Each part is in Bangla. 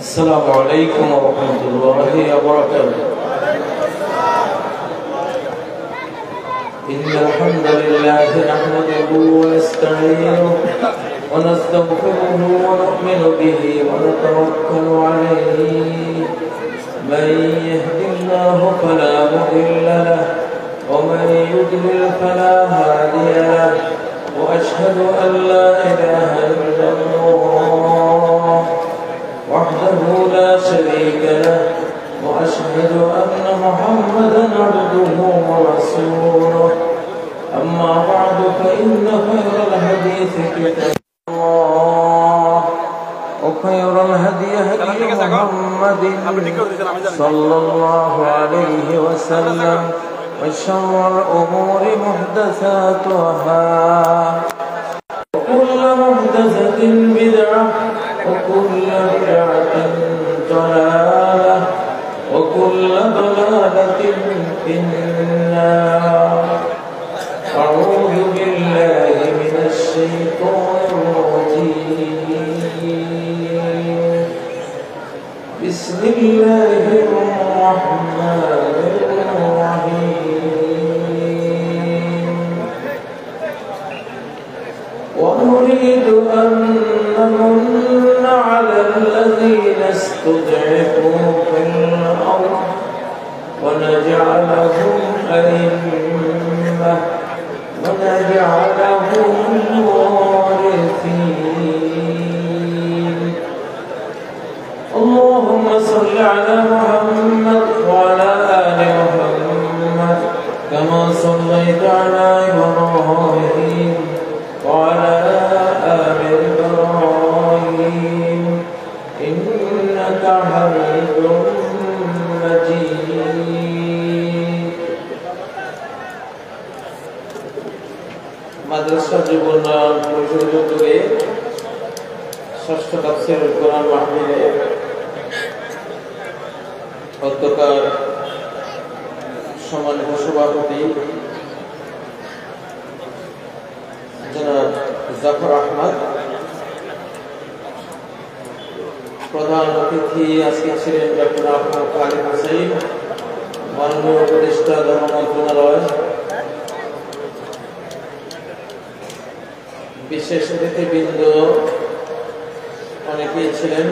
السلام عليكم ورحمة الله وبركاته. إن الحمد لله نحمده ونستعينه ونستغفره ونؤمن به ونتوكل عليه. من يهد الله فلا مضل له ومن يضلل فلا هادي له. وأشهد أن لا إله إلا الله وحده لا شريك له. وأشهد أن محمدا عبده ورسوله. أما بعد فإن خير الحديث كتاب الله وخير الهدي هدي محمد صلى الله عليه وسلم. وشر الأمور محدثاتها وكل محدثة بدعة وكل بدعة ضلالة وكل ضلالة في النار. أعوذ بالله من الشيطان الرجيم. بسم الله الرحمن الرحيم. ونريد أن نمن على الذين استضعفوا في الأرض ونجعلهم أئمة ونجعلهم الوارثين. اللهم صل على محمد وعلى آل محمد كما صليت على إبراهيم وعلى آل إبراهيم إنك حميد مجيد. মাদ্রাসা জীবন পরিষদের উদ্যোগে ষষ্ঠ তাফসীরুল কোরআন মাহফিলে অধ্যক্ষর সম্মানিত সভাপতি জনাব জাফর আহমদ, প্রধান অতিথি আজকে ছিলেন ডক্টর আহমদ খালিদ হোসেন, মাননীয় উপদেষ্টা ধর্ম মন্ত্রণালয়, বিশেষ অতিথিবৃন্দ অনেকেই ছিলেন।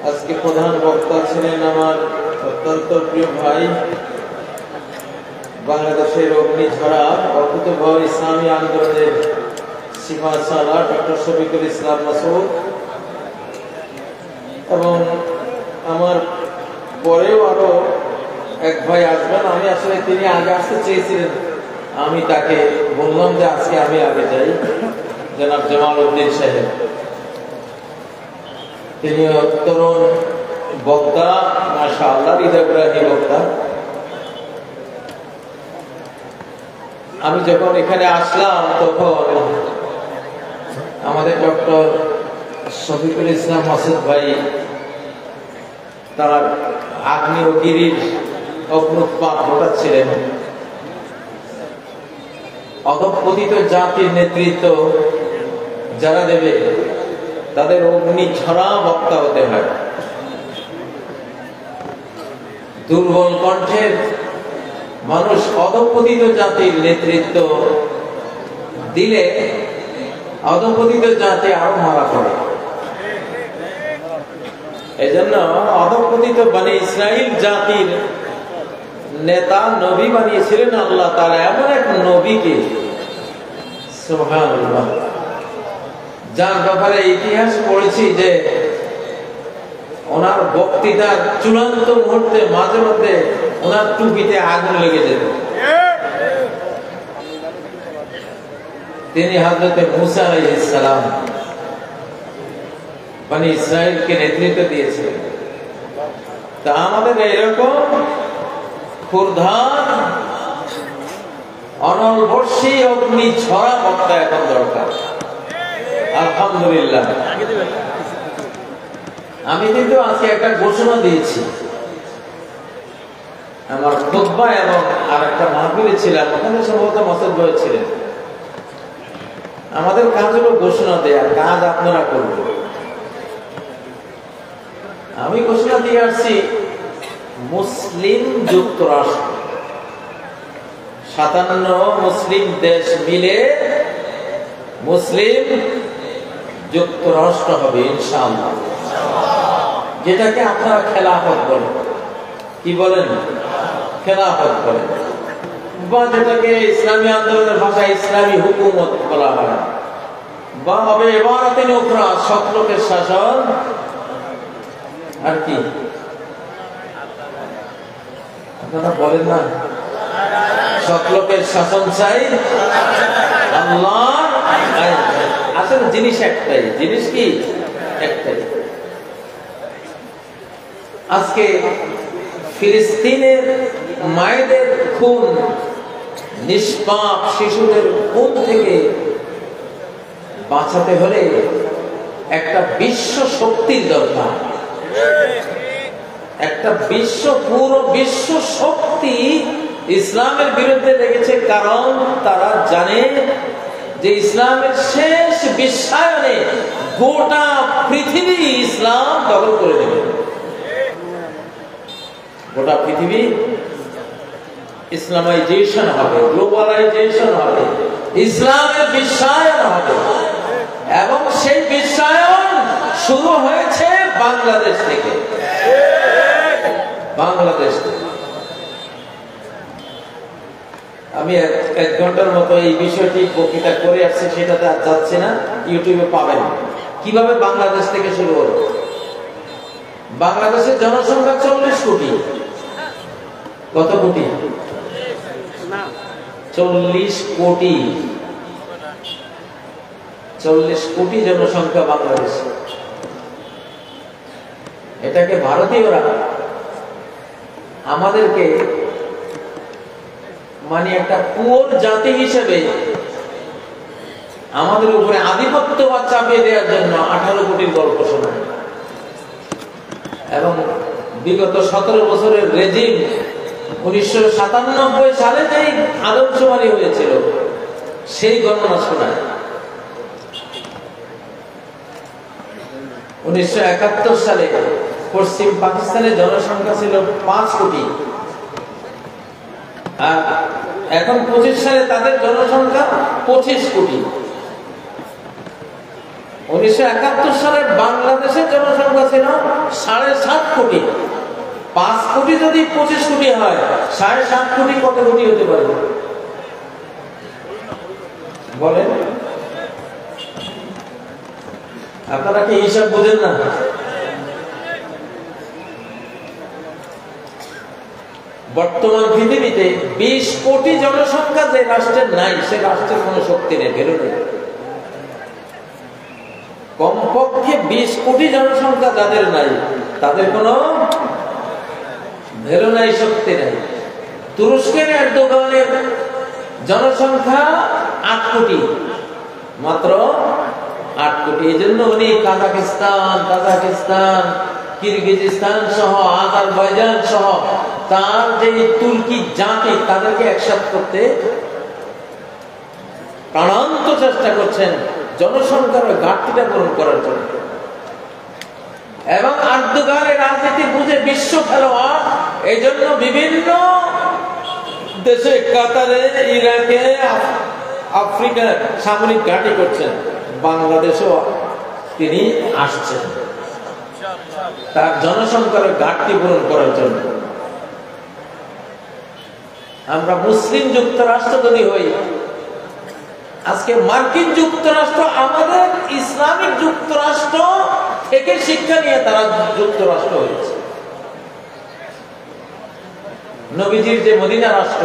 আজকে প্রধান বক্তা ছিলেন আমার অত্যন্ত প্রিয় ভাই, বাংলাদেশের অগ্নিঝরা অকুতোভব ইসলামী আন্দোলনের সিফাত সালার ডক্টর শফিকুল ইসলাম মাসুদ, এবং আমার পরেও আরো এক ভাই আসবেন। আমি আসলে তিনি আগে আসতে চেয়েছিলেন, আমি তাকে বললাম যে আজকে আমি আগে যাই। জনাব জামাল উদ্দিন সাহেব, তিনি তরুণ বক্তা, মাশাআল্লাহ হৃদয়গ্রাহী বক্তা। আমি যখন এখানে আসলাম তখন আমাদের ডক্টর শফিকুল ইসলাম মাসুদ ভাই তার আগ্নেয়গিরির অগ্নুৎপাত ঘটাচ্ছিলেন। অধঃপতিত জাতির নেতৃত্ব যারা দেবে তাদের অগ্নিঝরা বক্তা হতে হয়। দুর্বল কণ্ঠের মানুষ অধঃপতিত জাতির নেতৃত্ব দিলে অধঃপতিত জাতি আরো মারা পড়ে। এজন্য অধঃপতিত বনি ইসরাইল জাতির নেতা নবী বানিয়েছিলেন আল্লাহ তাআলা, এমন এক নবীকে সুবহানাল্লাহ, যার ব্যাপারে ইতিহাস পড়েছি যে ওনার বক্তৃতার চূড়ান্ত মুহূর্তে মাঝে মধ্যে ওনার টুপিতে আগুন লেগে যেত। তিনি হযরত মুসা আলাইহিস সালাম বনি ইসরাইলকে নেতৃত্ব দিয়েছিলেন। তা আমাদের এরকম প্রধান অনলবর্ষী অগ্নিঝরা বক্তা এখন দরকার। আলহামদুলিল্লাহ, আমি কিন্তু আজকে একটা ঘোষণা দিয়েছি আমার খুতবা, এবং আর একটা মাহফিলে ছিলাম, ওখানে সম্ভবত মাসুদ ভাই ছিলেন। আমাদের কাজ হলো ঘোষণা দেয়া, কাজ আপনারা করবেন। আমি ঘোষণা দিয়ে আসছি মুসলিম যুক্তরাষ্ট্র 57 মুসলিম দেশ মিলে মুসলিম যুক্তরাষ্ট্র হবে ইনশাআল্লাহ, যেটাকে আপনারা খেলাফত বলেন। কি বলেন? খেলাফত বলেন, বা যেটাকে ইসলামী আন্দোলনের ভাষায় ইসলামী হুকুমত বলা হয়, বা হবে ইবারাতিন উখরা, সৎলোকের শাসন। আর কি আপনারা বলেন না? সৎলোকের শাসন চাই, আল্লাহ। আসলে জিনিস একটাই, জিনিস কি একটাই। আজকে ফিলিস্তিনের মায়েদের খুন, নিষ্পাপ শিশুদের খুন থেকে বাঁচাতে হলে একটা বিশ্ব শক্তির দরকার। একটা পুরো বিশ্ব শক্তি ইসলামের বিরুদ্ধে লেগেছে, কারণ তারা জানে যে ইসলামের শেষ বিশ্বায়নে গোটা পৃথিবী ইসলাম দখল করে নেবে। গোটা পৃথিবী ইসলামাইজেশন হবে, গ্লোবালাইজেশন হবে, ইসলামের বিশ্বায়ন হবে। এবং সেই বিশ্বায়ন শুরু হয়েছে বাংলাদেশ থেকে। বাংলাদেশ থেকে আমি 1 ঘন্টার মতো এই বিষয়টি বক্তৃতা করে আসছি, সেটাতে আর যাচ্ছে না, ইউটিউবে পাবেন। কিভাবে বাংলাদেশ থেকে শুরু হলো? বাংলাদেশের জনসংখ্যা 40 কোটি। কত কোটি? 40 কোটি। 40 কোটি জনসংখ্যা বাংলাদেশ। এটাকে ভারতীয়রা আমাদেরকে মানে একটা পুয়োর জাতি হিসেবে আমাদের উপরে আধিপত্যবাদ চাপিয়ে দেওয়ার জন্য 18 কোটির গল্প শোনায়। এবং বিগত 17 বছরের রেজিম 1997 সালে যেই আদমশুমারি হয়েছিল সেই গণনা শোনায়। 1971 সালে পশ্চিম পাকিস্তানের জনসংখ্যা ছিল 5 কোটি, আর এখন 25 সালে তাদের জনসংখ্যা 25 কোটি। 1971 সালে বাংলাদেশের জনসংখ্যা ছিল 7.5 কোটি। 5 কোটি যদি 25 কোটি হয়, 7.5 কোটি কত কোটি হতে পারে বলেন? আপনারা কি হিসাব বোঝেন না? বর্তমান পৃথিবীতে 20 কোটি জনসংখ্যা যে রাষ্ট্রের নাই, সে রাষ্ট্রের কোনো শক্তি নেই, ভ্যালু নেই। কমপক্ষে 20 কোটি জনসংখ্যা যাদের নাই, তাদের কোনো ভ্যালু নাই, শক্তি নেই। তুরস্কের এরদোগানের জনসংখ্যা 8 কোটি, মাত্র 8 কোটি। এই জন্য উনি কাজাকিস্তান, কিরগিজস্তান সহ, আজারবাইজান সহ তার যে তুর্কি জাতি, তাদেরকে একসাথে করতে প্রাণান্ত চেষ্টা করছেন জনসংখ্যার ঘাটতিটা পূরণ করার জন্য। এবং এরদোগানের রাজনীতি বুঝে বিশ্ব খেলোয়াড়, এই জন্য বিভিন্ন দেশে, কাতারে, ইরাকে, আফ্রিকার সামরিক ঘাঁটি করছেন। বাংলাদেশেও তিনি আসছেন তার জনসংখ্যার ঘাটতি পূরণ করার জন্য। আমরা মুসলিম যুক্তরাষ্ট্র যদি হই, আজকে মার্কিন যুক্তরাষ্ট্র আমাদের ইসলামিক যুক্তরাষ্ট্র থেকে শিক্ষা নিয়ে তারা যুক্তরাষ্ট্র হয়েছে। নবীজির যে মদিনা রাষ্ট্র,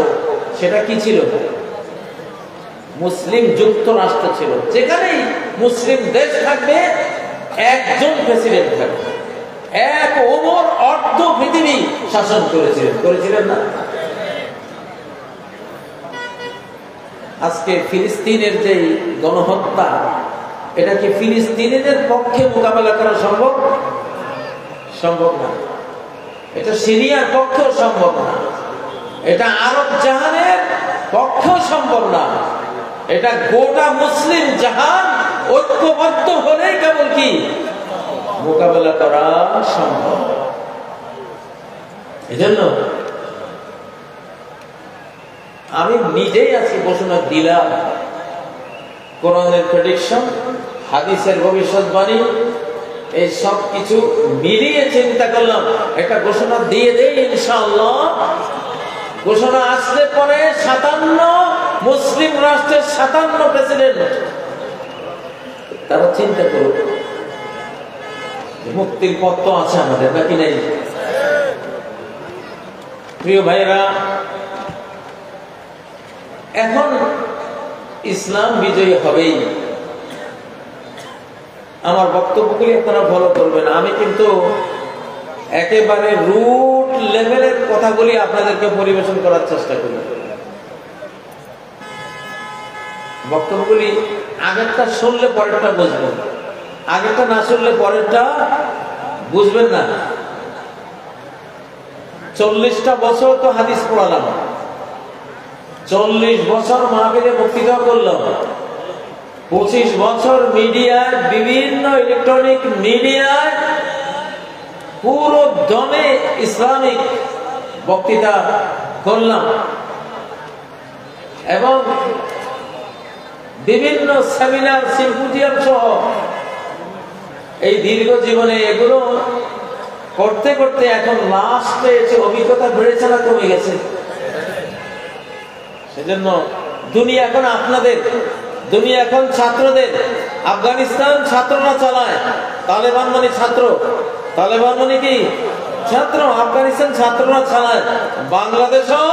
সেটা কি ছিল? মুসলিম যুক্তরাষ্ট্র ছিল, যেখানেই মুসলিম দেশ থাকবে একজন প্রেসিডেন্ট থাকবে। এক ওমর অর্ধ পৃথিবী শাসন করেছিলেন না? আজকে ফিলিস্তিনের যে গণহত্যা, এটা কি ফিলিস্তিনিদের পক্ষে মোকাবেলা করা সম্ভব? সম্ভব না। এটা সিরিয়ার পক্ষেও সম্ভব না, এটা আরব জাহানের পক্ষেও সম্ভব না। এটা গোটা মুসলিম জাহান ঐক্যবদ্ধ হলেই কেবল কি মোকাবেলা করা সম্ভব। এজন্য আমি নিজেই আজকে ঘোষণা দিলাম, কোরআনের প্রেডিকশন, হাদিসের ভবিষ্যৎবাণী, এই সব কিছু মিলিয়ে চিন্তা করলাম একটা ঘোষণা দিয়ে দেই ইনশাআল্লাহ। ঘোষণা আসলে পরে 57 মুসলিম রাষ্ট্রের 57 প্রেসিডেন্ট তারা চিন্তা করুক, মুক্তির পথ তো আছে আমাদের, নাকি নাই? প্রিয় ভাইরা, এখন ইসলাম বিজয়ী হবেই। আমার বক্তব্যগুলি আপনারা ফলো করবেন। আমি কিন্তু একেবারে রুট লেভেলের কথাগুলি আপনাদেরকে পরিবেশন করার চেষ্টা করি। বক্তব্যগুলি আগেরটা শুনলে পরেরটা বুঝবেন, আগেরটা না শুনলে পরেরটা বুঝবেন না। 40টা বছর তো হাদিস পড়ালাম, 40 বছর মাহফিলে বক্তৃতা করলাম, 25 বছর মিডিয়ায়, বিভিন্ন ইলেকট্রনিক মিডিয়ায় পুরো দমে ইসলামিক বক্তৃতা করলাম এবং বিভিন্ন সেমিনার, সিম্পোজিয়াম সহ এই দীর্ঘ জীবনে এগুলো করতে করতে এখন লাস্টে এসে অভিজ্ঞতা বেড়েছে না কমে গেছে? সেজন্য দুনিয়া এখন আপনাদের, দুনিয়া এখন ছাত্রদের। আফগানিস্তান ছাত্ররা চালায়, তালেবান মানে ছাত্র, তালেবান মানে কি ছাত্র, আফগানিস্তান ছাত্ররা চালায়, বাংলাদেশও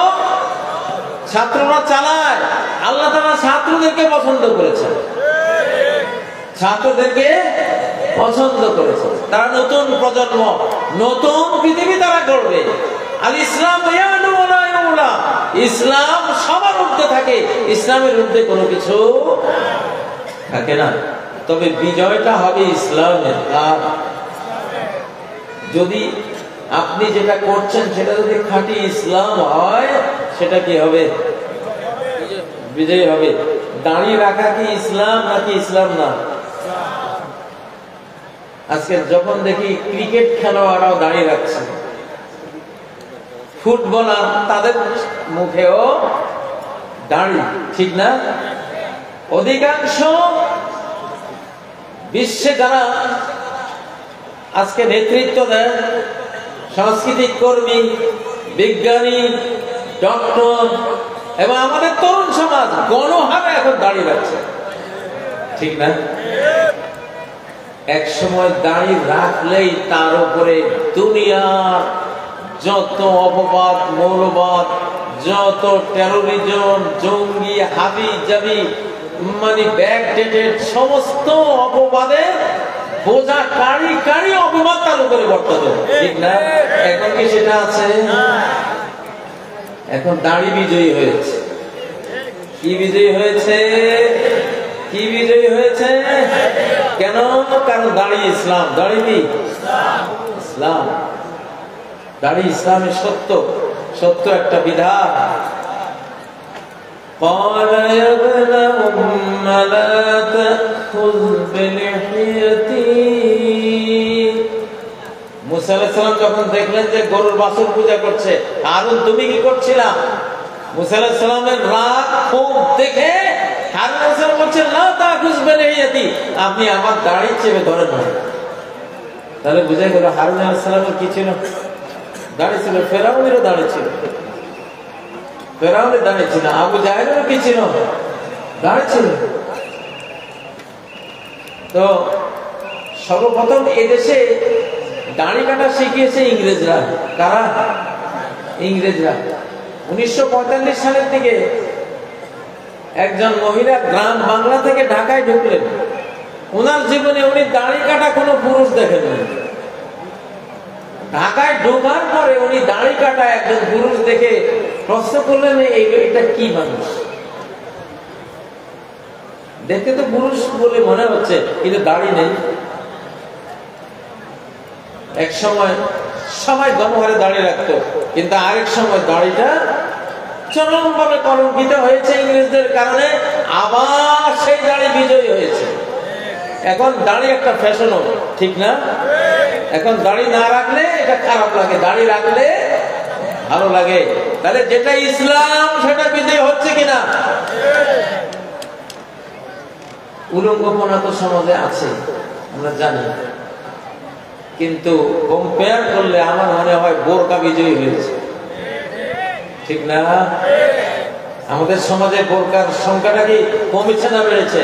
ছাত্ররা চালায়। আল্লাহ তাআলা ছাত্রদেরকে পছন্দ করেছেন, ছাত্রদেরকে পছন্দ করেছেন। তারা নতুন প্রজন্ম, নতুন পৃথিবী তারা করবে। আল ইসলাম ইয়ানু ওয়া ইউলা, ইসলাম সবার ঊর্ধ্বে থাকে, ইসলামের ঊর্ধ্বে কোনো কিছু থাকে না। তবে বিজয়টা হবে ইসলামের। আর যদি আপনি যেটা করছেন সেটা যদি খাঁটি ইসলাম হয়, সেটা কি হবে? বিজয় হবে। দাঁড়িয়ে রাখা কি ইসলাম নাকি ইসলাম না? আজকে যখন দেখি ক্রিকেট খেলোয়াড়রাও দাঁড়িয়ে রাখছে, ফুটবলার তাদের মুখেও দাঁড়ি, ঠিক না? অধিকাংশ বিশ্বে যারা আজকে নেতৃত্ব দেয়, সাংস্কৃতিক কর্মী, বিজ্ঞানী, ডক্টর এবং আমাদের তরুণ সমাজ গণহারে এখন দাঁড়িয়ে রাখছে, ঠিক না? এক সময় দাঁড়িয়ে রাখলেই তার উপরে দুনিয়ার যত অপবাদ, মৌলবাদ, যত টেরোরিজম, জঙ্গি, হাবি জাবি, মানে ব্যাকডেটেড সমস্ত অপবাদের বোঝা কারি কারি অপবাদ তার উপরে বর্তাত, ঠিক না? এখন কি সেটা আছে? এখন দাড়ি বিজয়ী হয়েছে। কি বিজয়ী হয়েছে? কি বিজয়ী হয়েছে? কেন? কারণ দাড়ি ইসলাম। দাড়ি কি ইসলাম? দাড়ি ইসলামের সত্য, সত্য একটা বিধান। قال يا ابن أم لا تأخذ بلحيتي। মুসা আলাইহিস সালাম যখন দেখলেন যে গরুর বাছুর পূজা করছে, হারুন তুমি কি করছিলা? মুসা আলাইহিস সালামের রাগ খুব দেখে হারুন আলাইহিস সালাম বলছেন লা তাখুজ বিলহিয়াতি, আপনি আমার দাড়ি চেপে ধরেন না। তাহলে বুঝা গেল হারুন আলাইহিস সালামের কি ছিল? দাড়ি ছিল। ফেরাউনেরও দাড়ি ছিল, ফেরাউনের দাড়ি ছিল। আবু জাহেলেরও কি ছিল? দাড়ি ছিল। তো সর্বপ্রথম এদেশে দাড়ি কাটা শিখিয়েছে ইংরেজরা। কারা? ইংরেজরা। 1945 সালের দিকে একজন মহিলা গ্রাম বাংলা থেকে ঢাকায় ঢুকলেন। ওনার জীবনে উনি দাড়ি কাটা কোনো পুরুষ দেখেননি। ঢাকায় ঢোকার পরে উনি দাড়ি কাটা একজন পুরুষ দেখে প্রশ্ন করলেন, এটা কি মানুষ? দেখতে তো পুরুষ বলে মনে হচ্ছে, কিন্তু দাড়ি নেই। এক সময় সবাই গণহারে দাঁড়িয়ে রাখতো, কিন্তু আরেক সময় দাড়িটা চরমভাবে কলঙ্কিত হয়েছে ইংরেজদের কারণে। আবার সেই দাড়ি বিজয়ী হয়েছে। এখন দাড়ি একটা ফ্যাশন, ঠিক না? এখন দাড়ি না রাখলে এটা খারাপ লাগে, দাড়ি রাখলে ভালো লাগে। তাহলে যেটা ইসলাম সেটা বিজয় হচ্ছে কিনা? উলঙ্গপনা তো সমাজে আছে, আমরা জানি, কিন্তু কম্পেয়ার করলে আমার মনে হয় বোরকা বিজয়ী হয়েছে, ঠিক না? আমাদের সমাজে বোরকার সংখ্যাটা কি কমেছে না বেড়েছে?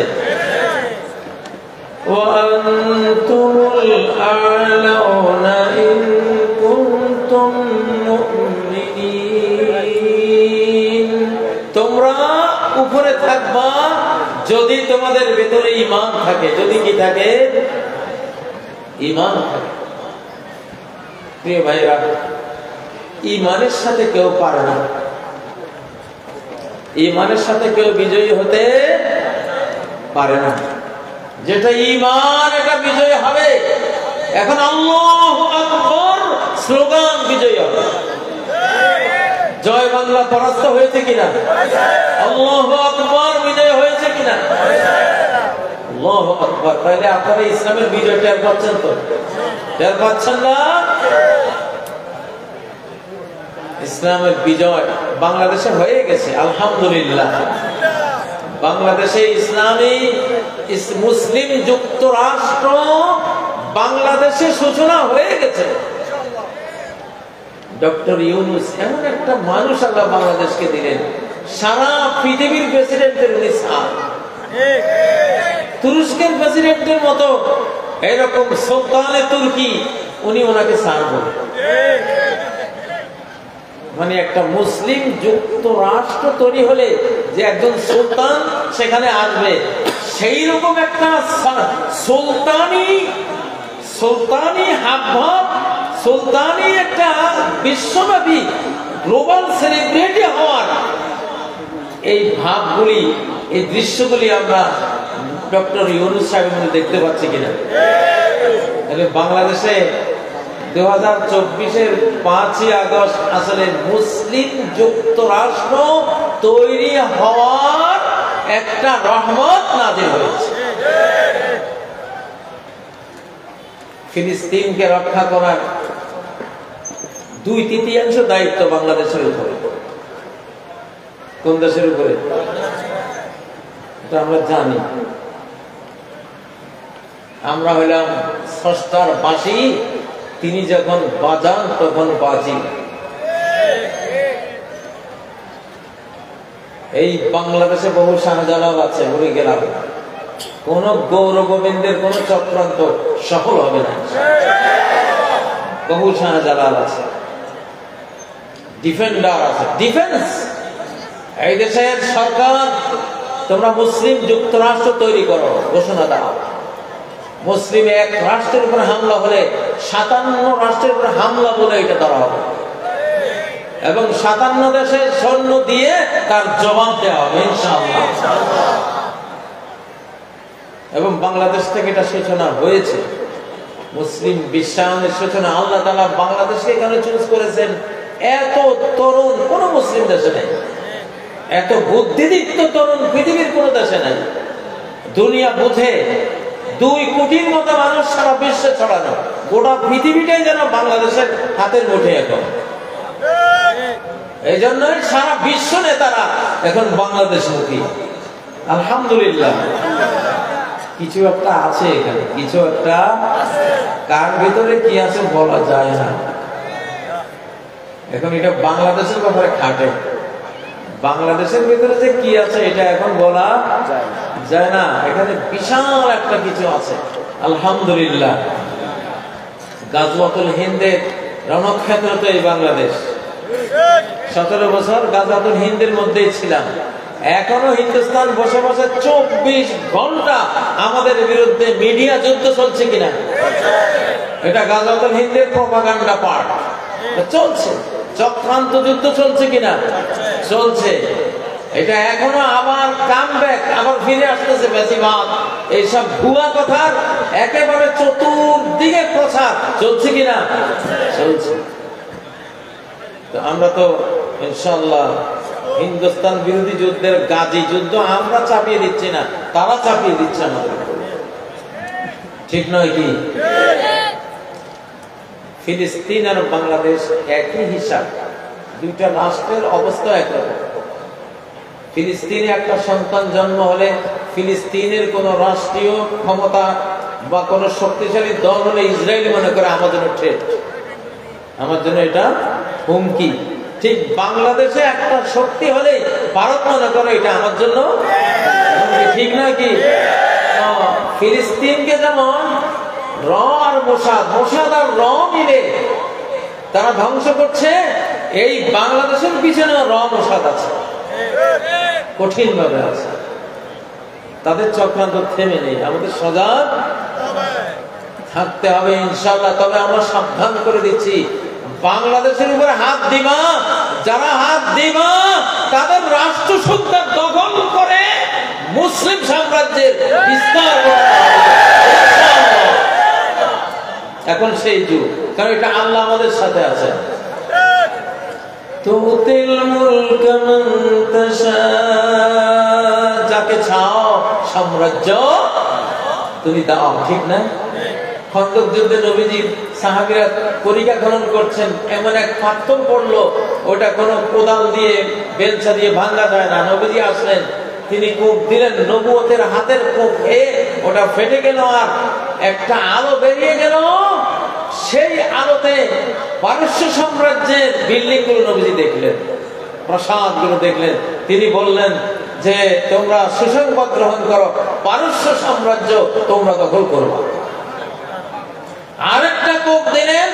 তোমরা উপরে থাকবা যদি তোমাদের ভেতরে ঈমান থাকে। যদি কি থাকে? ঈমান থাকে। প্রিয় ভাইরা, ঈমানের সাথে কেউ পারে না, ঈমানের সাথে কেউ বিজয়ী হতে পারে না। যেটা ঈমান এটা বিজয়ী হবে। এখন আল্লাহু আকবার স্লোগান বিজয়ী হবে। জয় বাংলা পরাস্ত হয়েছে কিনা? আল্লাহু আকবার বিজয় হয়েছে কিনা? আল্লাহু আকবার। তাহলে আপনারা ইসলামের বিজয় টের পাচ্ছেন তো? টের পাচ্ছেন না? ইসলামের বিজয় বাংলাদেশে হয়ে গেছে, আলহামদুলিল্লাহ। বাংলাদেশে ইসলামী মুসলিম যুক্তরাষ্ট্র বাংলাদেশে সূচনা হয়ে গেছে। ডক্টর ইউনূস এমন একটা মানুষ আল্লাহ বাংলাদেশকে দিলেন, সারা পৃথিবীর প্রেসিডেন্টের উনি স্যার, তুরস্কের প্রেসিডেন্টের মতো এরকম সুলতানে তুর্কি উনি ওনাকে স্যার বলেন। মানে একটা মুসলিম যুক্তরাষ্ট্র তৈরি হলে যে একজন সুলতান সেখানে আসবে, সেই রকম একটা সুলতানি হাবভাব, সুলতানি একটা বিশ্বব্যাপী গ্লোবাল সেলিব্রিটি হওয়ার এই ভাবগুলি, এই দৃশ্যগুলি আমরা ডক্টর ইউনূস সাহেবের মধ্যে দেখতে পাচ্ছি কিনা? তাহলে বাংলাদেশে 2024-এর 5ই আগস্ট আসলে মুসলিম যুক্তরাষ্ট্র তৈরি হওয়ার একটা রহমত নাযিল হয়েছে। ফিলিস্তিনকে রক্ষা করার 2/3 দায়িত্ব বাংলাদেশের উপরে। কোন দেশের উপরে? এটা আমরা জানি। আমরা হইলাম স্রষ্টার বাঁশি, তিনি যখন বাজান তখন বাজি। এই বাংলাদেশে বহু শাহজালাল আছে, বলে গেলাম, কোন গৌর গোবিন্দের কোন চক্রান্ত সফল হবে না। বহু শাহজালাল আছে, ডিফেন্ডার আছে, ডিফেন্স। এই দেশের সরকার তোমরা মুসলিম যুক্তরাষ্ট্র তৈরি করো, ঘোষণা দাও। মুসলিম এক রাষ্ট্রের উপর হামলা হলে 57 রাষ্ট্রের উপর হামলা বলে এটা ধরা হবে, এবং 57 দেশের সৈন্য দিয়ে তার জবাব দেওয়া হবে ইনশাআল্লাহ। এবং বাংলাদেশ থেকে এটা সূচনা হয়েছে, মুসলিম বিশ্বায়নের সূচনা। আল্লাহ তাআলা বাংলাদেশকে এখানে চুজ করেছেন। এত তরুণ কোন মুসলিম দেশে নেই, এত বুদ্ধিদীপ্ত তরুণ পৃথিবীর কোন দেশে নাই। দুনিয়া বুঝে 2 কোটির মতো মানুষ সারা বিশ্বে ছড়ানো, গোটা পৃথিবীটাই যেন বাংলাদেশের হাতের মুঠে এখন। এই জন্যই সারা বিশ্ব নেতারা এখন বাংলাদেশমুখী, আলহামদুলিল্লাহ। কিছু একটা আছে এখানে, কিছু একটা, কার ভিতরে কি আছে বলা যায় না। এখন এটা বাংলাদেশের ব্যাপারে খাটে, বাংলাদেশের ভিতরে যে কি আছে এটা এখন বলা যায় না। এখানে বিশাল একটা কিছু আছে, আলহামদুলিল্লাহ। গাজওয়াতুল হিন্দের রণক্ষেত্র তো এই বাংলাদেশ। 17 বছর গাজওয়াতুল হিন্দের মধ্যেই ছিলাম। এখনো হিন্দুস্তান বসে বসে 24 ঘন্টা আমাদের বিরুদ্ধে মিডিয়া যুদ্ধ চলছে কিনা? এটা গাজওয়াতুল হিন্দের প্রপাগান্ডা পার্ট চলছে। চক্রান্ত যুদ্ধ চলছে কিনা? চলছে। এটা এখনো আবার কামব্যাক, আবার ফিরে আসতেছে বেশিরভাগ এইসব ভুয়া কথার একেবারে চতুর্দিকে প্রচার চলছে কিনা? চলছে। তো আমরা তো ইনশাআল্লাহ হিন্দুস্তান বিরোধী যুদ্ধের গাজী যুদ্ধ আমরা চাপিয়ে দিচ্ছি না, তারা চাপিয়ে দিচ্ছে আমাদের। ঠিক নয় কি? ফিলিস্তিন আর বাংলাদেশ একই হিসাব, দুইটা রাষ্ট্রের অবস্থা একরকম। ফিলিস্তিনে একটা সন্তান জন্ম হলে ফিলিস্তিনের কোন রাষ্ট্রীয় ক্ষমতা বা কোন শক্তিশালী দল হলে ইসরায়েল মনে করে আমার জন্য থ্রেট, আমার জন্য এটা হুমকি। ঠিক বাংলাদেশে একটা শক্তি হলে ভারত মনে করে এটা আমার জন্য হুমকি, ঠিক না কি? ফিলিস্তিনকে যেমন র আর মোসাদ আর র মিলে তারা ধ্বংস করছে, এই বাংলাদেশের পিছনে র মোসাদ আছে, কঠিন ভাবে আছে। তাদের চক্রান্ত থেমে নেই, আমাদের সজাগ থাকতে হবে ইনশাআল্লাহ। তবে আমরা সাবধান করে দিচ্ছি, বাংলাদেশের উপরে হাত দিবা, যারা হাত দিবা তাদের রাষ্ট্র সত্তা দখল করে মুসলিম সাম্রাজ্যের বিস্তার এখন সেই যুগ, কারণ এটা আল্লাহ আমাদের সাথে আছে। তুতিল মুলক মান তাশা, যাকে চাও সাম্রাজ্য তুমি দাও, ঠিক না? খন্দক যুদ্ধে নবীজির সাহাবীরা পরিখা খনন করছেন, এমন এক পাথর পড়লো, ওটা কোনো কোদাল দিয়ে বেলচা দিয়ে ভাঙা যায় না। নবীজি আসলেন, তিনি কূপ দিলেন, নবুয়তের হাতের কূপ খেয়ে ওটা ফেটে গেল, আর একটা আলো বেরিয়ে গেল। সেই আলোতে পারস্য সাম্রাজ্যের বিল্ডিং গুলো নবীজি দেখলেন, প্রাসাদ গুলো দেখলেন। তিনি বললেন যে তোমরা সুসংবাদ গ্রহণ করো, পারস্য সাম্রাজ্য তোমরা দখল করবা। আরেকটা কূপ দিলেন,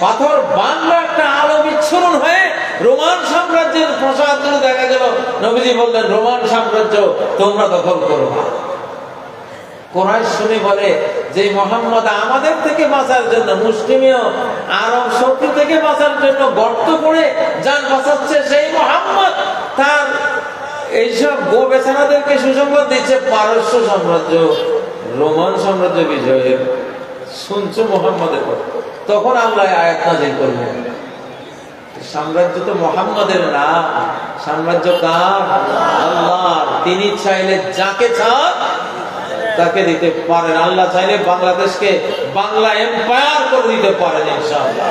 পাথর বাংলা একটা আলো বিচ্ছুরণ হয়ে রোমান সাম্রাজ্যের প্রাসাদ গুলো দেখা গেল। নবীজি বললেন রোমান সাম্রাজ্য তোমরা দখল করবা। কুরাইশ শুনে বলে যে মোহাম্মদ আমাদের থেকে বাঁচার জন্য, মুসলিমীয় আরব শত্রু থেকে বাঁচার জন্য গর্ত করে যান বাঁচাচ্ছে, সেই মোহাম্মদ তার এইসব গো বেচারাদেরকে সুসংবাদ দিচ্ছে পারস্য সাম্রাজ্য রোমান সাম্রাজ্য বিজয়ের। শুনছো মোহাম্মদের কথা? তখন আল্লাহ আয়াত নাযিল করলেন, সাম্রাজ্য তো মোহাম্মদের না, সাম্রাজ্য কার? আল্লাহর। তিনি চাইলে যাকে চান তাকে দিতে পারেন। আল্লাহ চাইলে বাংলাদেশকে বাংলা এম্পায়ার করে দিতে পারেন ইনশাআল্লাহ,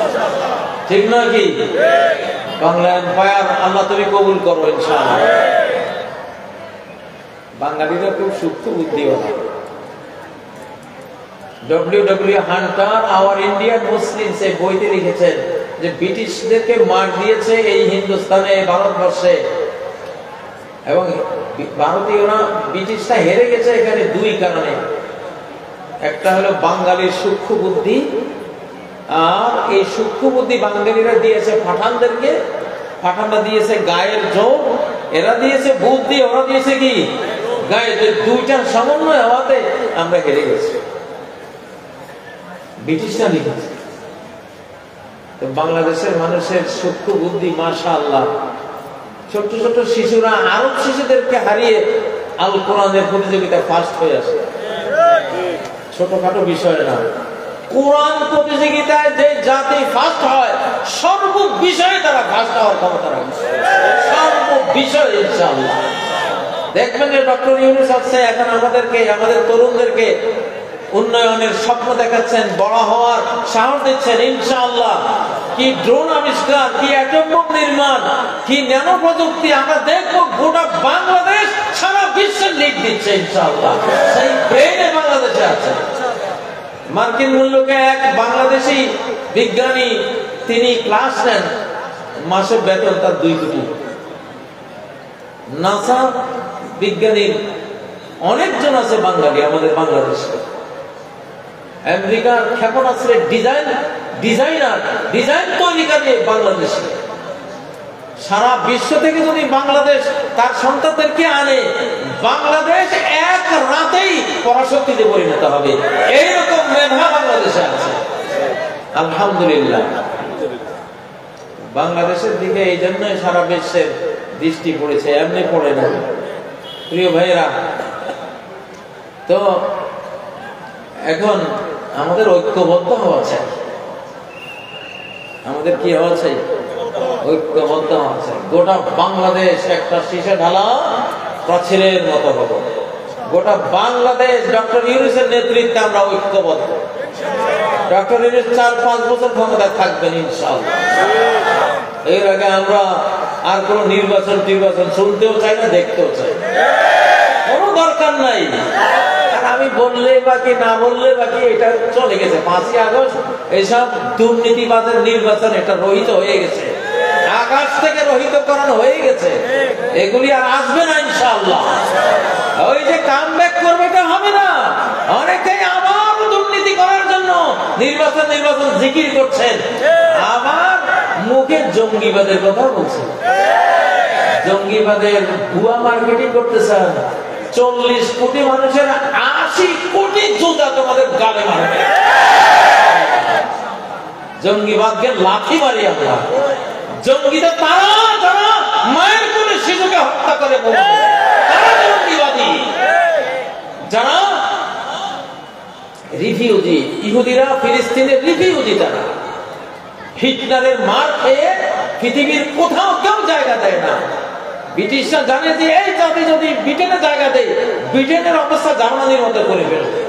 ঠিক নয় কি? বাংলা এম্পায়ার আল্লাহ তুমি কবুল করো ইনশাআল্লাহ। বাঙালিরা খুব সূক্ষ্ম বুদ্ধিওয়ালা। W Hunter our Indian Muslims এই বইতে লিখেছেন যে ব্রিটিশদেরকে মার দিয়েছে এই হিন্দুস্তানে, ভারতবর্ষে, এবং ভারতীয়রা ব্রিটিশরা হেরে গেছে এখানে দুই কারণে। একটা হলো বাঙালির সূক্ষ্ম বুদ্ধি, আর এই সূক্ষ্ম বুদ্ধি বাঙালিরা দিয়েছে পাঠানদেরকে, পাঠানরা দিয়েছে গায়ের জোর, এরা দিয়েছে বুদ্ধি, ওরা দিয়েছে কি গায়ে। দুইটার সমন্বয় হওয়াতে আমরা হেরে গেছি, ব্রিটিশরা লিখেছে। বাংলাদেশের মানুষের সূক্ষ্ম বুদ্ধি মাশাআল্লাহ। ছোট্ট ছোট্ট শিশুরা আরব শিশুদেরকে হারিয়ে আল কোরআনের প্রতিযোগিতায় ফার্স্ট হয়ে আসে। ছোটখাটো বিষয় না, কোরআন প্রতিযোগিতায় যে জাতি ফার্স্ট হয় সর্ব বিষয়ে তারা ফার্স্ট হওয়ার ক্ষমতা রাখে, সর্ব বিষয়ে ইনশাআল্লাহ। দেখবেন যে ডক্টর ইউনূস আছে এখন আমাদেরকে, আমাদের তরুণদেরকে উন্নয়নের স্বপ্ন দেখাচ্ছেন, বড় হওয়ার সাহস দিচ্ছেন ইনশাআল্লাহ। কি ড্রোন আবিষ্কার, কি অ্যাটম বোম নির্মাণ, কি ন্যানো প্রযুক্তি, আমরা দেখবো গোটা বাংলাদেশ সারা বিশ্বের লিড দিচ্ছে ইনশাআল্লাহ। সেই ব্রেনে বাংলাদেশে আছে। মার্কিন মূল্যকে এক বাংলাদেশি বিজ্ঞানী তিনি ক্লাস নেন, মাসে বেতন তার 2 কোটি। নাসা বিজ্ঞানীর অনেকজন আছে বাঙালি আমাদের বাংলাদেশে। আমেরিকার ক্ষেপণাস্ত্রের ডিজাইন তৈরিকারী বাংলাদেশে। সারা বিশ্ব থেকে যদি বাংলাদেশ তার সন্তানদেরকে আনে, বাংলাদেশ এক রাতেই পরাশক্তিতে পরিণত হবে। এইরকম মেধা বাংলাদেশে আছে আলহামদুলিল্লাহ। বাংলাদেশের দিকে এই জন্যই সারা বিশ্বের দৃষ্টি পড়েছে, এমনি পড়ে না। প্রিয় ভাইয়েরা, তো এখন আমাদের ঐক্যবদ্ধ হওয়া চাই। আমাদের কি হওয়া চাই? ঐক্যবদ্ধ হওয়া চাই। গোটা বাংলাদেশ একটা শীষে ঢালা প্রাচীরের মতো হবে। গোটা বাংলাদেশ ডক্টর ইউনূসের নেতৃত্বে আমরা ঐক্যবদ্ধ। ডক্টর ইউনূস 4-5 বছর ক্ষমতায় থাকবেন ইনশাআল্লাহ। এর আগে আমরা আর কোন নির্বাচন শুনতেও চাই না, দেখতেও চাই না, কোনো দরকার নাই। আমি বললে বাকি না বললে বাকি, এটা চলে গেছে। 5ই আগস্ট এইসব দুর্নীতিবাদের নির্বাচন এটা রহিত হয়ে গেছে, আকাশ থেকে রহিতকরণ হয়ে গেছে। এগুলি আর আসবে না ইনশাআল্লাহ। ওই যে কামব্যাক করবে এটা হবে না। অনেকেই আবার দুর্নীতি করার জন্য নির্বাচন জিকির করছেন, আবার মুখে জঙ্গিবাদের কথা বলছেন, জঙ্গিবাদের ভুয়া মার্কেটিং করতেছেন। 40 কোটি মানুষের 80 কোটি জুতা তোমাদের গালে মারবে। জঙ্গিবাদকে লাথি মারি আমরা। জঙ্গিদের তারা যারা মায়ের কোলে শিশুকে হত্যা করে, তারা জঙ্গিবাদী। যারা রিফিউজি, ইহুদিরা ফিলিস্তিনের রিফিউজি, তারা হিটলারের মার খেয়ে পৃথিবীর কোথাও কেউ জায়গা দেয় না। ব্রিটিশরা জানে যে এই জাতি যদি ব্রিটেনে জায়গা দেয়, ব্রিটেনের অবস্থা জার্মানির মতো করে ফেলবে।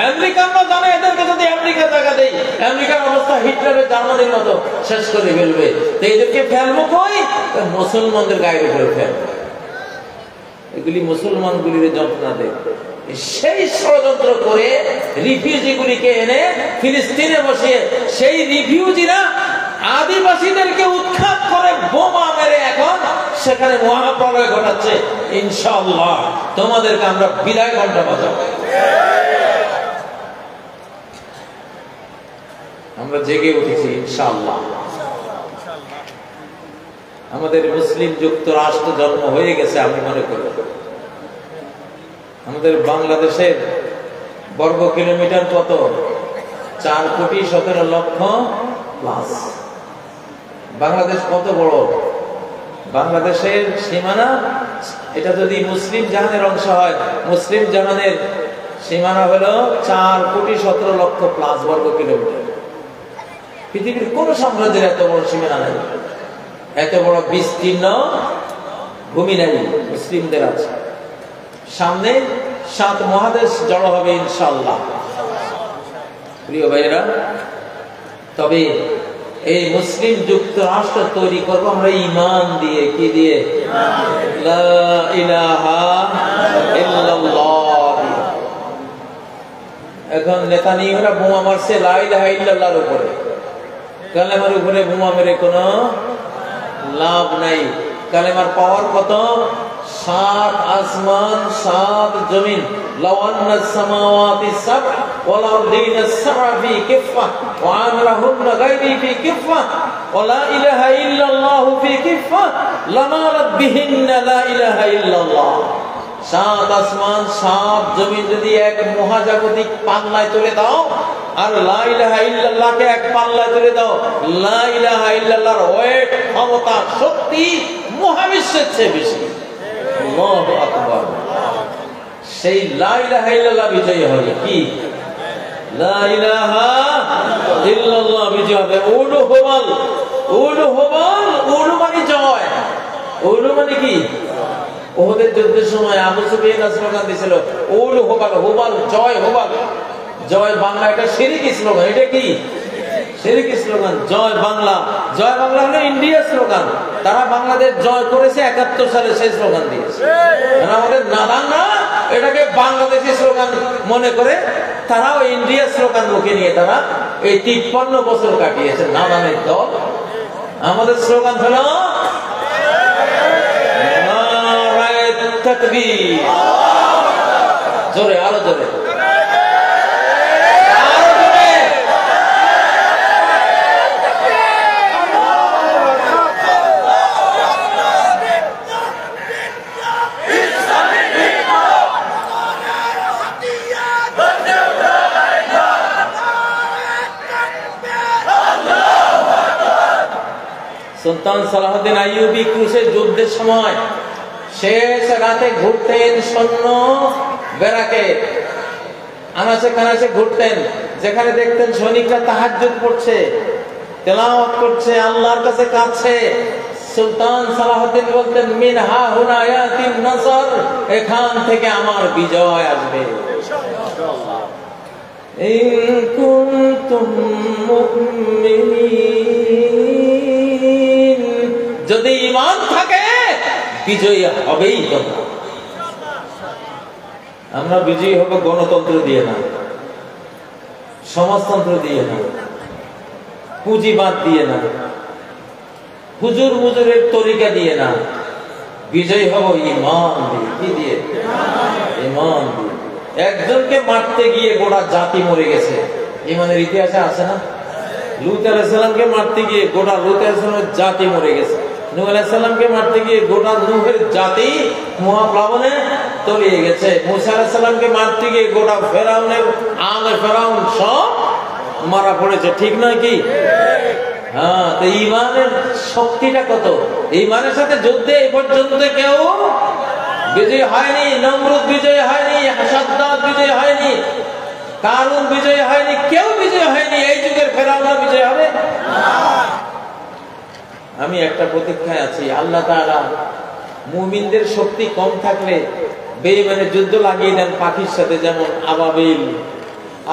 আমেরিকানরা জানে এদেরকে যদি আমেরিকা জায়গা দেয়, আমেরিকার অবস্থা হিটলারের জার্মানির মতো শেষ করে ফেলবে। তো এদেরকে ফেলবো কই? মুসলমানদের গায়ের উপরে ফেলবে। এগুলি মুসলমানগুলির যন্ত্রণা দেয়। সেই ষড়যন্ত্র করে রিফিউজিগুলিকে এনে ফিলিস্তিনে বসিয়ে সেই রিফিউজিরা আদিবাসীদেরকে উৎখাত করে বোমা মেরে এখন সেখানে মহাপ্রলয় ঘটাচ্ছে। ইনশাআল্লাহ তোমাদেরকে আমরা বিদায় ঘন্টা বাজাবো। আমরা জেগে উঠেছি ইনশাআল্লাহ। আমাদের মুসলিম যুক্তরাষ্ট্র জন্ম হয়ে গেছে। আমি মনে করি আমাদের বাংলাদেশের বর্গ কিলোমিটার কত? 4,17,00,000+। বাংলাদেশ কত বড়? বাংলাদেশের সীমানা, এটা যদি মুসলিম জাহানের অংশ হয়, মুসলিম জাহানের সীমানা হলো 4,17,00,000+ বর্গ কিলোমিটার। পৃথিবীর কোন সাম্রাজ্যের এত বড় সীমানা নেই, এত বড় বিস্তীর্ণ ভূমি নেই মুসলিমদের আছে। সামনে 7 মহাদেশ জড়ো হবে ইনশাআল্লাহ। প্রিয় ভাইরা, তবে এই মুসলিম যুক্তরাষ্ট্র তৈরি করব আমরা ঈমান দিয়ে। কি দিয়ে? লা ইলাহা ইল্লাল্লাহ। এখন নেতানিয়াহুরা বোমা মারছে লা ইলাহা ইল্লাল্লাহর উপরে, কালেমার উপরে বোমা মেরে কোনো লাভ নাই। কালেমার পাওয়ার কত? 7 আসমান 7 জমিন। লাউ আন্নাস সামাওয়াতি সাবআ ওয়াল আরদিনা সাবআ ফি কিফা ওয়া আমরাহুন্না গায়রি ফি কিফা ওয়া লা ইলাহা ইল্লাল্লাহু ফি কিফা লামারাত বিহিন্না লা ইলাহা ইল্লাল্লাহ। 7 আসমান 7 জমিন যদি এক মহাজাগতিক পাল্লায় তুলে দাও, আর লা ইলাহা ইল্লাল্লাহকে এক পাল্লায় তুলে দাও, লা ইলাহা ইল্লাল্লাহর ওয়েট, ক্ষমতা, শক্তি মহাবিশ্বের চেয়ে বেশি। আল্লাহু আকবার। সেই লা ইলাহা ইল্লাল্লাহ বিজয়ী হবে। কি? লা ইলাহা ইল্লাল্লাহ বিজয়ী হবে। উলু হুবাল, উলু হুবাল, উলু মানে জয়। উলু মানে কি? ওহদের যুদ্ধের সময় আবু সুফিয়ান স্লোগান দিয়েছিল উলু হুবাল, হুবাল জয়, হুবাল জয় বাংলা। এটা শিরকি স্লোগান। এটা কি? শিরকি স্লোগান। জয় বাংলা, জয় বাংলা হলো ইন্ডিয়া স্লোগান। তারা বাংলাদেশ জয় করেছে 71 সালে, সেই স্লোগান দিয়েছে। আমাদের নাদানরা এটাকে বাংলাদেশি স্লোগান মনে করে তারাও ইন্ডিয়া স্লোগান মুখে নিয়ে তারা এই 53 বছর কাটিয়েছে। নাদানের দল। আমাদের স্লোগান হলো তাকবীর। জোরে, আরো জোরে। সুলতান সালাহউদ্দিন আইয়ুবী ক্রুশের যুদ্ধের সময় শেষ রাতে ঘুরতেন সৈন্য বেড়াকে, আনাচে কানাচে ঘুরতেন। যেখানে দেখতেন সৈনিকরা তাহাজ্জুদ পড়ছে, তেলাওয়াত করছে, আল্লাহর কাছে কাঁদছে, সুলতান সালাহউদ্দিন বলতেন মিনহা হুনা ইয়াতিন নাসর, এখান থেকে আমার বিজয় আসবে। ইন কুনতুম মুমিনিন, যদি ঈমান থাকে বিজয়ী হবেই তোমরা। আমরা বিজয়ী হব গণতন্ত্র দিয়ে না, সমাজতন্ত্র দিয়ে না, পুঁজিবাদ দিয়ে না, হুজুর মুজুরের তরিকা দিয়ে না, বিজয়ী হব ঈমান দিয়ে। কি দিয়ে? ঈমান দিয়ে। একজনকে মারতে গিয়ে গোটা জাতি মরে গেছে, ঈমানের ইতিহাসে আছে না? লূত আলাইহিস সালামকে মারতে গিয়ে গোটা লূত আলাইহিস সালামের জাতি মরে গেছে। নূহ আলাইহিস সালামকে মারতে গিয়ে গোটা নূহের জাতি মহাপ্লাবনে তলিয়ে গেছে। মূসা আলাইহিস সালামকে মারতে গিয়ে গোটা ফেরাউনের আলে ফেরাউন সব মারা পড়েছে। ঠিক নয় কি? হ্যাঁ, তো ঈমানের শক্তিটা কত! ঈমানের সাথে যুদ্ধে এই পর্যন্ত কেউ বিজয় হয়নি। নমরুদ বিজয় হয়নি, সাদ্দাদ বিজয় হয়নি, কারুন বিজয় হয়নি, কেউ বিজয় হয়নি। এই যুগের ফেরাউনরা বিজয় হবে? আমি একটা প্রতীক্ষায় আছি, আল্লাহ তাআলা মুমিনদের শক্তি কম থাকলে বেঈমানের যুদ্ধ লাগিয়ে দেন পাখির সাথে, যেমন আবাবিল,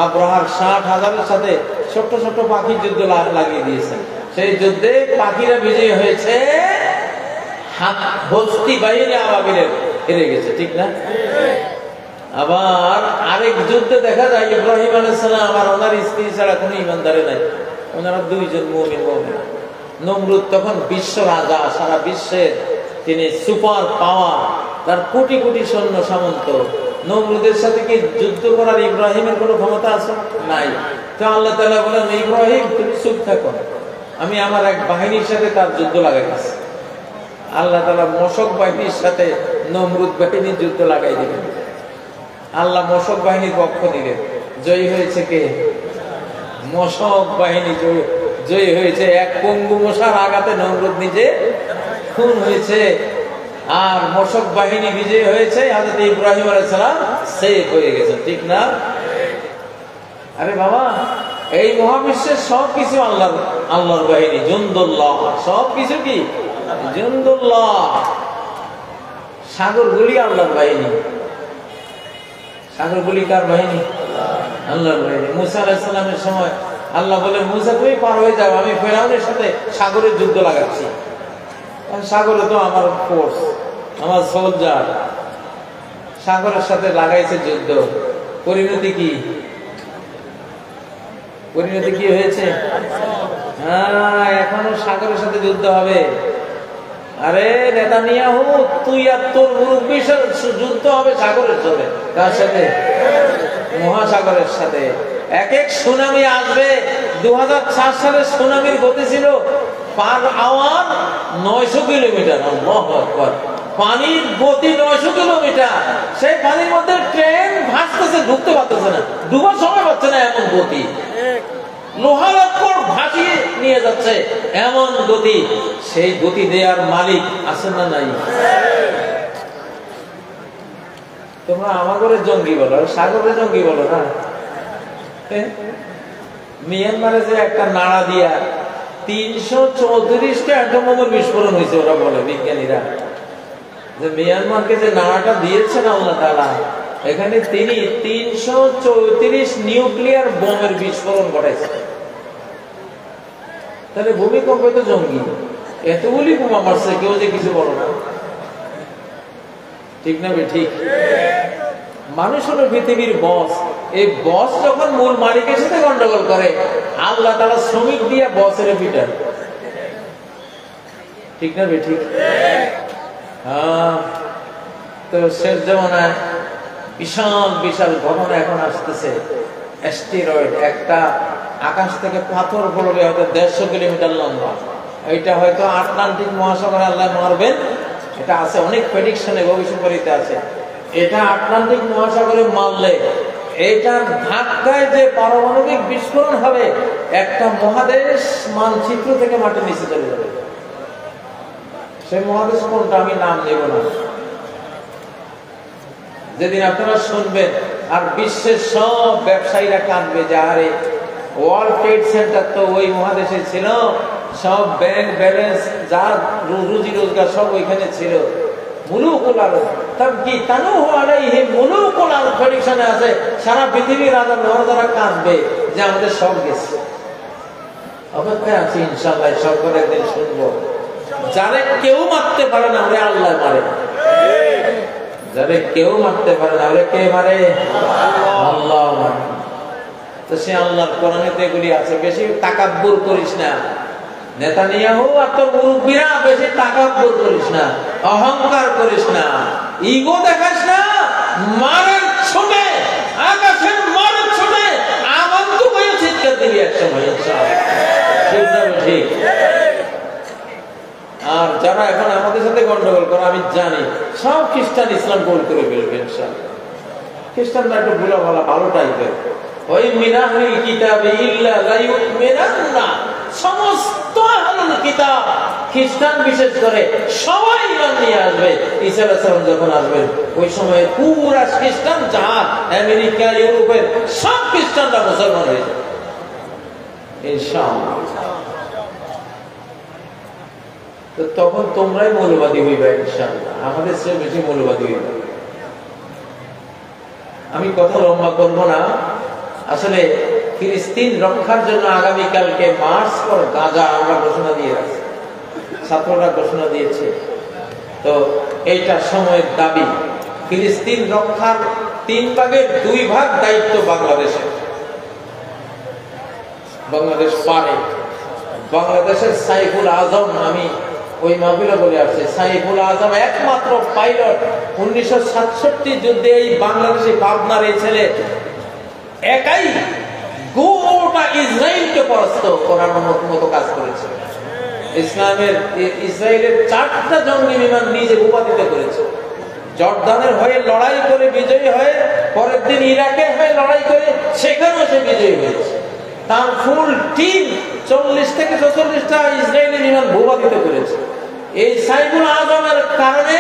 আব্রাহার ৬০,০০০-এর সাথে ছোট্ট ছোট্ট পাখির যুদ্ধ লাগিয়ে দিয়েছেন। সেই যুদ্ধে পাখিরা বিজয়ী হয়েছে, হস্তি বাহিনী আবাবিলের হেরে গেছে। ঠিক না? আবার আরেক যুদ্ধে দেখা যায় ইব্রাহিম আলাইহিস সালাম আর ওনার স্ত্রী ছাড়া কোনো ঈমানদার নাই, ওনারা দুইজন মুমিন। নমরুদ তখন বিশ্ব রাজা, সারা বিশ্বের তিনি সুপার পাওয়ার, তার কোটি কোটি সৈন্য সামন্ত। নমরুদের সাথে কি যুদ্ধ করার ইব্রাহিমের কোনো ক্ষমতা আছে? নাই। তো আল্লাহ তাআলা বলেন, ইব্রাহিম তুমি চুপ থাকো, আমি আমার এক বাহিনীর সাথে তার যুদ্ধ লাগাইছি। আল্লাহ তাআলা মশক বাহিনীর সাথে নমরুদ বাহিনীর যুদ্ধ লাগাই দিলেন। আল্লাহ মশক বাহিনীর পক্ষ দিলেন। জয়ী হয়েছে কে? মশক বাহিনী জয়ী হয়েছে। এক পঙ্গু মশার আঘাতে নমরুদ নিজে খুন হয়েছে, আর মশক বাহিনী বিজয়ী হয়েছে। হযরত ইব্রাহিম আলাইহিস সালাম সেফ হয়ে গেছেন। ঠিক না? আরে বাবা, এই মহাবিশ্বের সবকিছু আল্লাহর বাহিনী, জুনদুল্লাহ। সবকিছু কি? জুনদুল্লাহ। সাগরগুলি আল্লাহর বাহিনী। সাগরগুলি কার বাহিনী? আল্লাহর বাহিনী। মুসা আলাইহিস সালামের সময় আল্লাহ বলে, মুসা তুমি পার হয়ে যাও, আমি ফেরাউনের সাথে সাগরের যুদ্ধ লাগাচ্ছি। সাগরে তো আমার ফোর্স, আমার সোলজার, সাগরের সাথে লাগাইছে যুদ্ধ। পরিণতি কি? পরিণতি কি হয়েছে? হ্যাঁ, এখনো সাগরের সাথে যুদ্ধ হবে। আরে নেতানিয়াহু, তুই আর তোর মুরব্বি যুদ্ধ হবে সাগরের সাথে। কার সাথে? মহাসাগরের সাথে। এক এক সুনামি আসবে। 2004 সালে সুনামির গতি ছিল পার আওয়ার 900 কিলোমিটার। আল্লাহু আকবার। পানির গতি 900 কিলোমিটার। সেই পানির মধ্যে ট্রেন ভাসতেছে, ঢুকতে পারতেছে না, ডুবার সময় পাচ্ছে না, এমন গতি। লোহার উপর ভাসিয়ে নিয়ে যাচ্ছে, এমন গতি। সেই গতি দেওয়ার মালিক আছেন না নাই? তোমরা আমাদের জঙ্গি বলো, সাগরের জঙ্গি বলো না। মিয়ানমারে যে একটা নাড়া দিয়া 334টা অ্যাটম বিস্ফোরণ হয়েছে, ওরা বলে বিজ্ঞানীরা, যে মিয়ানমারকে যে নাড়াটা দিয়েছেন আল্লাহ তাআলা, এখানে তিনি 334 নিউক্লিয়ার বোমের বিস্ফোরণ ঘটাইছে। তাহলে ভূমিকম্পে তো জঙ্গি, এতগুলি বোমা মারছে, কেউ যে কিছু বলো না। ঠিক না? ঠিক। মানুষ হলো পৃথিবীর বস। এই বস যখন মূল মালিকের সাথে গন্ডগোল করে, আল্লাহ তাআলা শ্রমিক দিয়ে বসের পিটান। ঠিক না? ঠিক। হ্যাঁ, তো শেষ জমানায় বিশাল বিশাল ঘটনা এখন আসতেছে। অ্যাস্টেরয়েড, একটা আকাশ থেকে পাথর পড়বে, হয়তো 150 কিলোমিটার লম্বা। এটা হয়তো আটলান্টিক মহাসাগরে আল্লাহ মারবেন, এটা আছে অনেক প্রেডিকশনে, ভবিষ্যৎবাণীতে আছে। এটা আটলান্টিক মহাসাগরে মারলে এটার ধাক্কায় যে পারমাণবিক বিস্ফোরণ হবে, একটা মহাদেশ মানচিত্র থেকে মাটির নিচে চলে যাবে। সেই মহাদেশ কোনটা আমি নাম নেব না। যেদিন আপনারা শুনবেন, আর বিশ্বের সব ব্যবসায়ীরা কাঁদবে যে আরে ওয়ার্ল্ড ট্রেড সেন্টার তো ওই মহাদেশে ছিল, সব ব্যাংক ব্যালেন্স যা রুজি রোজগার সব ওইখানে ছিল। মুলুকুল আরব তাবকি তানুহু আলাইহি মুলুকুল আরব প্রেডিকশনে আছে সারা পৃথিবীর রাজা মহারাজারা কাঁদবে যে আমাদের সব গেছে। অপেক্ষায় আছি ইনশাআল্লাহ, সব করে একদিন শুনবো। যারে কেউ মারতে পারে না ওরে আল্লাহ মারে, যারে কেউ মারতে পারে না ওরে কে মারে? আল্লাহ মারে। তো সে আল্লাহর কোরআনেতে এগুলি আছে। বেশি তাকাব্বুর করিস না নেতানিয়াহু আর তোর মুরব্বিরা, বেশি তাকাব্বুর করিস না, অহংকার করিস না, ইগো দেখাস না। মারের ছোটে আকাশের মারের ছোটে আমন্তু কই চিৎকার দিবি একসময় ইনশাআল্লাহ। ঠিক না ঠিক? আর যারা এখন আমাদের সাথে গন্ডগোল করে আমি জানি সব খ্রিস্টান ইসলাম গোল করে ফেলবে ইনশাআল্লাহ। খ্রিস্টানরা একটু ভুলা ভালা ভালো টাইপের। ওই মিনাহুল কিতাবে ইল্লা লা ইউমিনান্না, সমস্ত আহলুল কিতাব খ্রিস্টান বিশেষ করে সবাই ঈমান নিয়ে আসবে। ঈসা আলাইহিস সালাম যখন আসবেন ওই সময় পুরো খ্রিস্টান জাত আমেরিকা ইউরোপের সব খ্রিস্টানরা মুসলমান হয়ে যাবে ইনশাআল্লাহ। তো তখন তোমরাই মৌলবাদী হইবে ইনশাআল্লাহ, আমাদের চেয়ে বেশি মৌলবাদী হইবে। আমি কথা লম্বা করব না। আসলে ফিলিস্তিন রক্ষার জন্য আগামীকালকে মার্চ ফর গাজা আমরা ঘোষণা দিয়ে রাখছি, ছাত্ররা ঘোষণা দিয়েছে। তো এইটা সময়ের দাবি। ফিলিস্তিন রক্ষার 3 ভাগের 2 ভাগ দায়িত্ব বাংলাদেশের। বাংলাদেশ পারে। বাংলাদেশের সাইফুল আজম, আমি ওই মাহফিলে বলে আসছে, সাইফুল আজম একমাত্র পাইলট 1967 যুদ্ধে এই বাংলাদেশে পাবনার এই ছেলে একাই গোটা ইসরায়েলকে পরাস্ত করার মতো কাজ করেছে। ইসরায়েলের 4টা জঙ্গি বিমান নিজে ভূপাতিত করেছে। জর্দানের হয়ে লড়াই করে বিজয়ী হয়ে পরের দিন ইরাকের হয়ে লড়াই করে সেখানেও সে বিজয়ী হয়েছে। তার ফুল টিম 40 থেকে 44টা ইসরায়েলি বিমান ভূপাতিত করেছে। এই সাইফুল আজমের কারণে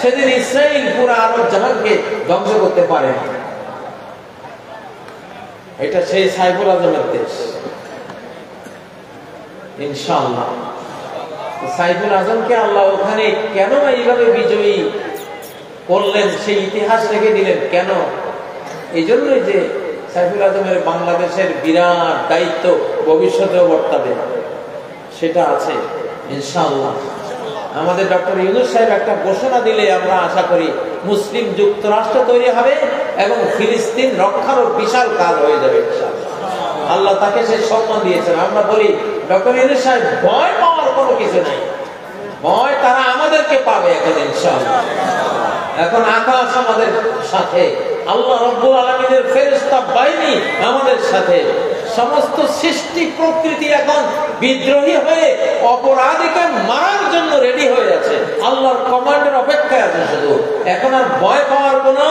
সেদিন ইসরায়েল পুরো আরব জাহানকে ধ্বংস করতে পারে। এটা সেই সাইফুল আজমের দেশ ইনশাআল্লাহ। সাইফুল আজমকে আল্লাহ ওখানে কেন এইভাবে বিজয়ী করলেন সেই ইতিহাস রেখে দিলেন কেন? এই জন্যই যে সাইফুল আজমের বাংলাদেশের বিরাট দায়িত্ব ভবিষ্যতেও বর্তাবে, সেটা আছে ইনশাআল্লাহ। আমাদের ডক্টর ইউনূস সাহেব একটা ঘোষণা দিলে আমরা আশা করি মুসলিম যুক্তরাষ্ট্র তৈরি হবে এবং ফিলিস্তিন রক্ষারও বিশাল কাজ হয়ে যাবে ইনশাআল্লাহ। আল্লাহ তাকে সেই সম্মান দিয়েছেন। আমরা বলি ডক্টর ইউনূস সাহেব ভয় পাওয়ার কোনো কিছু নাই, ভয় তারা আমাদেরকে পাবে এখন ইনশাআল্লাহ। এখন আকাশ আমাদের সাথে, আল্লাহ রাব্বুল আলামিনের ফেরেশতা বাহিনী আমাদের সাথে, সমস্ত সৃষ্টি প্রকৃতি এখন বিদ্রোহী হয়ে অপরাধীকে মারার জন্য রেডি হয়ে আছে। আল্লাহর কমান্ডের অপেক্ষায় আছে শুধু। এখন আর ভয় পাওয়ার কোনো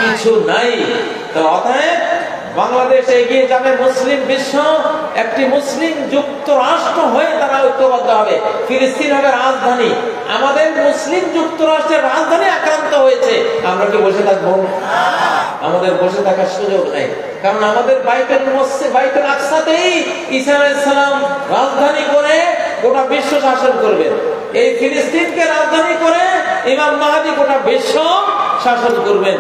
কিছু নাই। তো অতএব বাংলাদেশ এগিয়ে যাবে, মুসলিম বিশ্ব একটি মুসলিম যুক্তরাষ্ট্র হয়ে তারা ঐক্যবদ্ধ হবে। ফিলিস্তিন হবে রাজধানী। আমাদের মুসলিম যুক্তরাষ্ট্রের রাজধানী আক্রান্ত হয়েছে, আমরা কি বসে থাকবো? আমাদের বসে থাকার সুযোগ নেই, কারণ আমাদের বাইতুল আকসাতেই ঈসা আলাইহিস সালাম রাজধানী করে গোটা বিশ্ব শাসন করবেন। এই ফিলিস্তিনকে রাজধানী করে ইমাম মাহদী গোটা বিশ্ব শাসন করবেন।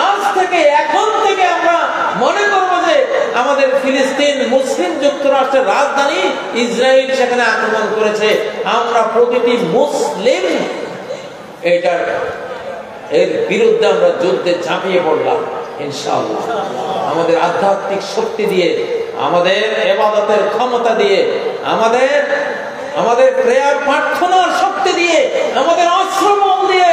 আজ থেকে, এখন থেকে আমরা মনে করব যে আমাদের ফিলিস্তিন মুসলিম যুক্তরাষ্ট্রের রাজধানী, ইসরায়েল সেখানে আক্রমণ করেছে। আমরা প্রতিটি মুসলিম এর বিরুদ্ধে আমরা যুদ্ধে ঝাঁপিয়ে পড়লাম ইনশাআল্লাহ। আমাদের আধ্যাত্মিক শক্তি দিয়ে, আমাদের ইবাদতের ক্ষমতা দিয়ে, আমাদের প্রেয়ার প্রার্থনার শক্তি দিয়ে, আমাদের অশ্রবল দিয়ে,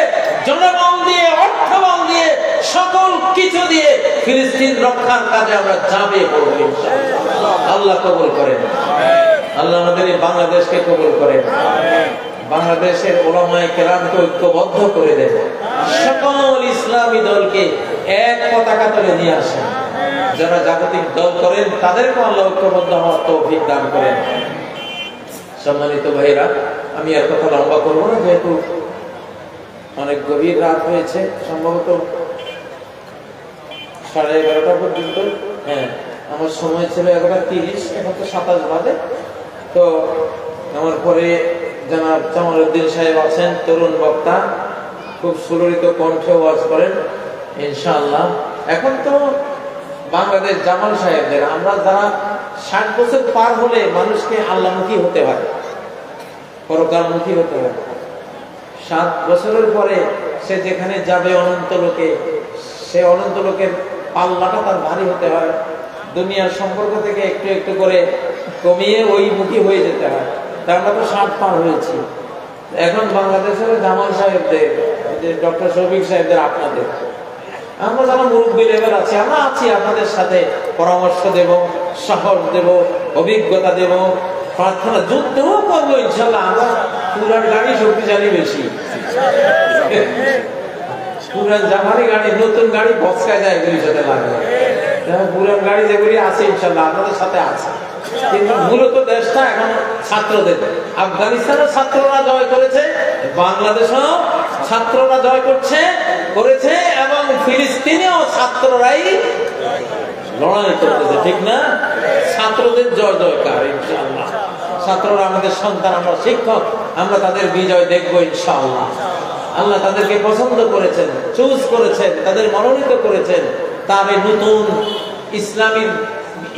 জনবল দিয়ে, অর্থবল দিয়ে, সকল কিছু দিয়ে ফিলিস্তিন রক্ষার কাজে আমরা ঝাঁপিয়ে পড়ব ইনশাআল্লাহ। আল্লাহ কবুল করেন, আল্লাহ আমাদের এই বাংলাদেশকে কবুল করেন। বাংলাদেশের উলামায়ে কেরামকে ঐক্যবদ্ধ করে দেন, সকল ইসলামী দলকে এক পতাকা তলে নিয়ে আসেন। যারা জাগতিক দল করেন তাদেরকে আল্লাহ ঐক্যবদ্ধ হওয়ার তৌফিক দান করেন। সম্মানিত ভাইরা, আমি আর কথা লম্বা করবো না, যেহেতু অনেক গভীর রাত হয়েছে, সম্ভবত 11:30 পর্যন্ত। হ্যাঁ, আমার সময় ছিল 11:30, এখন তো 27 বাজে। তো আমার পরে জনাব জামালউদ্দিন সাহেব আছেন, তরুণ বক্তা, খুব সুললিত কণ্ঠে ওয়াজ করেন ইনশাআল্লাহ। এখন তো বাংলাদেশ জামাল সাহেবদের, আমরা যারা 60 বছর পার হলে মানুষকে আল্লাহমুখী হতে হয়, পরকালমুখী হতে হয়। 7 বছরের পরে সে যেখানে যাবে অনন্ত লোকে, সে অনন্ত লোকের পাল্লাটা তার ভারী হতে হয়। দুনিয়ার সম্পর্ক থেকে একটু একটু করে কমিয়ে ওই মুখী হয়ে যেতে হয়। তা আমরা তো 60 পার হয়েছি। এখন বাংলাদেশের জামাল সাহেবদের, ডক্টর শফিক সাহেবদের, আপনাদের, আমরা যারা মুরব্বী লেভেল আছি, আমরা আছি আপনাদের সাথে, পরামর্শ দেব, সাহস দেব, অভিজ্ঞতা দেব, প্রার্থনা, যুদ্ধও করবো ইনশাল্লাহ। আমরা পুরান গাড়ি শক্তিশালী বেশি, পুরান জামারি গাড়ি, নতুন গাড়ি বসকায় যায়, এগুলির সাথে লাগবে। পুরান গাড়ি যেগুলি আছে ইনশাল্লাহ আপনাদের সাথে আছে। কিন্তু মূলত দেশটা এখন ছাত্রদের, আফগানিস্তানের ছাত্ররা জয় করেছে, বাংলাদেশেও ছাত্ররা জয় করেছে, এবং ফিলিস্তিনেও ছাত্ররাই লড়াই করতেছে, ঠিক না? ছাত্রদের জয় জয়কার ইনশাআল্লাহ। ছাত্ররা আমাদের সন্তান, আমরা শিক্ষক, আমরা তাদের বিজয় দেখবো ইনশাআল্লাহ। আল্লাহ তাদেরকে পছন্দ করেছেন, চুজ করেছেন, তাদের মনোনীত করেছেন তার এই নতুন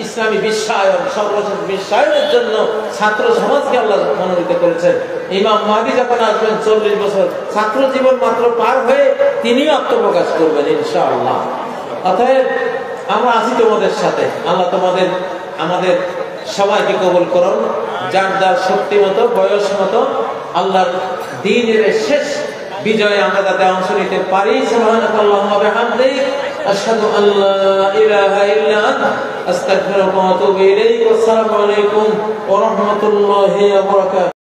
ইসলামী বিশ্বায়ন, সর্বশেষ বিশ্বায়নের জন্য ছাত্র সমাজকে আল্লাহ মনোনীত করেছেন। ইমাম মাহদী যখন আসবেন 40 বছর, ছাত্র জীবন মাত্র পার হয়ে তিনিও আত্মপ্রকাশ করবেন ইনশাআল্লাহ। অতএব আমরা আছি তোমাদের সাথে। আল্লাহ আমাদের সবাইকে কবুল করুন, যার যার শক্তি মতো, বয়স মতো আল্লাহর দ্বীনের শেষ বিজয়ে আমরা যাতে অংশ নিতে পারি। সুবহানাকাল্লাহুম্মা ওয়া বিহামদিক, আশহাদু আল্লা ইলাহা ইল্লা আনতা, আস্তাগফিরুকা ওয়া আতুবু ইলাইক। আসসালামু আলাইকুম ওয়া রাহমাতুল্লাহি ওয়া বারাকাতুহু।